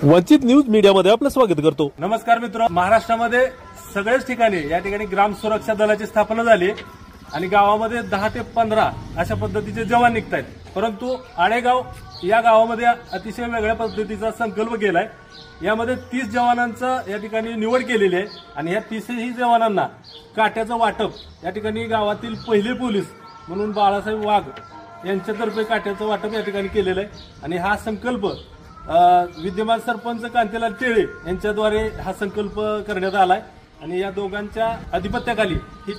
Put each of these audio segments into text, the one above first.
वंचित news मीडियामध्ये आपलं स्वागत करतो। नमस्कार मित्र, महाराष्ट्रामध्ये सगळ्याच ठिकाणी या ठिकाणी ग्राम सुरक्षा दलाची स्थापना झाली आणि गावामध्ये 10 ते 15 अशा पद्धतीचे जवान निघतायत। परंतु आळेगाव या गावामध्ये अतिशय वेगळ्या पद्धतीचा संकल्प केलाय। यामध्ये 30 जवानांचा या ठिकाणी निवड केलेली आहे आणि या 30ही जवानांना काट्याचं वाटप या ठिकाणी गावातील पहिले पोलीस म्हणून बाळासाहेब वाघ यांच्यातर्फे काट्याचं वाटप या ठिकाणी केलेलं आहे आणि हा संकल्प विद्यमान सरपंच कांतीलाल तेळे यांच्याद्वारे हा संकल्प करण्यात आलाय आणि या दोघांच्या अधिपत्याखाली ही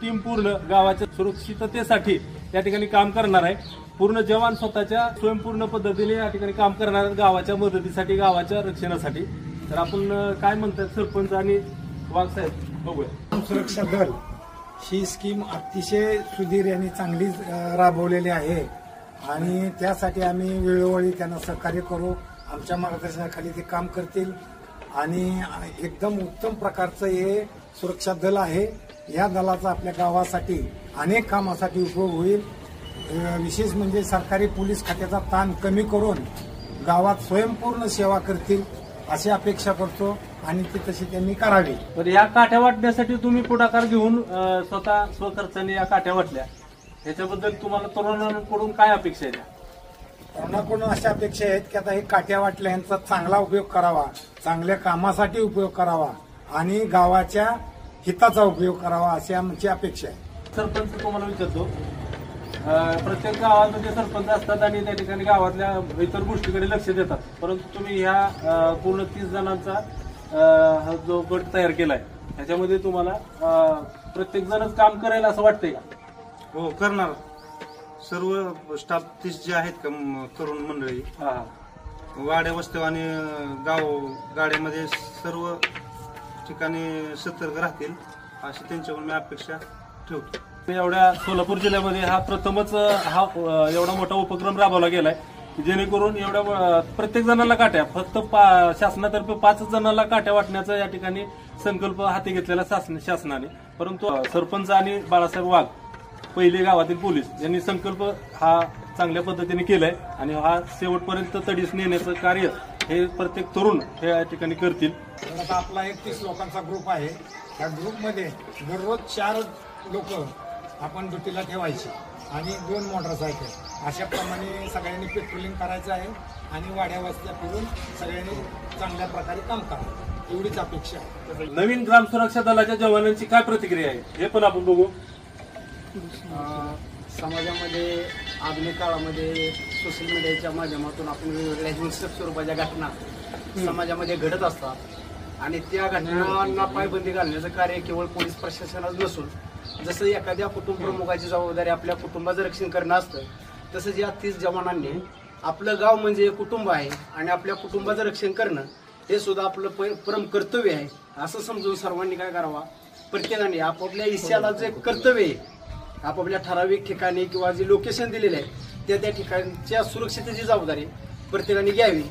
टीम पूर्ण गावाच्या सुरक्षिततेसाठी या ठिकाणी काम करणार आहे। पूर्ण जवान स्वतःच्या स्वयंपूर्ण पद्धतीने या ठिकाणी काम करणार आहेत गावाच्या मदतीसाठी, गावाच्या रक्षणासाठी। तर आपण काय म्हणतात सरपंच आणि वाघ साहेब बघूया। सुरक्षा दल ही स्कीम अतिशय सुधीर यांनी चांगली राबवलेली आहे आणि त्यासाठी आम्ही वेळोवेळी त्यांना सहकार्य करू। आमच्या मार्गदर्शनाखाली ते काम करतील आणि एकदम उत्तम प्रकारचं हे सुरक्षा दल आहे। या दलाचा आपल्या गावासाठी अनेक कामासाठी उपयोग होईल। विशेष म्हणजे सरकारी पोलीस खात्याचा ताण कमी करून गावात स्वयंपूर्ण सेवा करतील अशी अपेक्षा करतो आणि ती तशी त्यांनी करावी। तर या काठ्या वाटण्यासाठी तुम्ही पुढाकार घेऊन स्वतः स्वखर्चाने या काठ्या वाटल्या, याच्याबद्दल तुम्हाला तरुणांकडून काय अपेक्षा आहे? तरुणांकडून अशा अपेक्षा आहेत की आता हे काट्या वाटल्या यांचा चांगला उपयोग करावा, चांगल्या कामासाठी उपयोग करावा आणि गावाच्या हिताचा उपयोग करावा अशी आमची अपेक्षा आहे। सरपंच तुम्हाला विचारतो, प्रत्येक गावामध्ये सरपंच असतात आणि त्या ठिकाणी गावातल्या इतर गोष्टीकडे लक्ष देतात, परंतु तुम्ही ह्या पूर्ण 30 जणांचा हा जो गट तयार केलाय ह्याच्यामध्ये तुम्हाला प्रत्येक जणच काम करायला असं वाटतंय का? हो, करणार। सर्व स्टाफ 30 जे आहेत का तरुण मंडळी वाड्या वस्त्या आणि गाव गाड्यामध्ये सर्व ठिकाणी सतर्क राहतील अशी त्यांच्याकडून मी अपेक्षा ठेवतो। एवढ्या सोलापूर जिल्ह्यामध्ये हा प्रथमच हा एवढा मोठा उपक्रम राबवला गेलाय जेणेकरून एवढ्या प्रत्येक जणांना काट्या, फक्त शासनातर्फे 5 जणांना काट्या वाटण्याचा या ठिकाणी संकल्प हाती घेतलेला शासनाने। परंतु सरपंच आणि बाळासाहेब वाघ पहिले गावातील पोलीस यांनी संकल्प हा चांगल्या पद्धतीने केलाय आणि हा शेवटपर्यंत तडीस नेण्याचं कार्य हे प्रत्येक तरुण हे या ठिकाणी करतील। आता आपला 30 लोकांचा ग्रुप आहे। त्या ग्रुपमध्ये दररोज 4 लोक आपण ड्युटीला ठेवायचे आणि 2 मोटरसायकल अशाप्रमाणे सगळ्यांनी पेट्रोलिंग करायचं आहे आणि वाड्या वस्त्या फिरून सगळ्यांनी चांगल्या प्रकारे काम करावं एवढीच अपेक्षा आहे। नवीन ग्राम सुरक्षा दलाच्या जवानांची काय प्रतिक्रिया आहे हे पण आपण बघू। समाजामध्ये आधुनिक काळामध्ये सोशल मीडियाच्या माध्यमातून आपण वेगवेगळ्या हिंसक स्वरूपाच्या घटना समाजामध्ये घडत असतात आणि त्या घटनांना पायबंदी घालण्याचं कार्य केवळ पोलीस प्रशासनाच नसून जसं एखाद्या कुटुंब प्रमुखाची जबाबदारी आपल्या कुटुंबाचं रक्षण करणं असतं, तसंच या 30 जवानांनी आपलं गाव म्हणजे कुटुंब आहे आणि आपल्या कुटुंबाचं रक्षण करणं हे सुद्धा आपलं परम कर्तव्य आहे असं समजून सर्वांनी काय करावा, प्रत्येकाने आपापल्या हिस्स्याला जे कर्तव्य आहे आपापल्या ठराविक ठिकाणी किंवा जे लोकेशन दिलेले आहे त्या ठिकाणच्या सुरक्षितेची जबाबदारी प्रत्येकाने घ्यावी।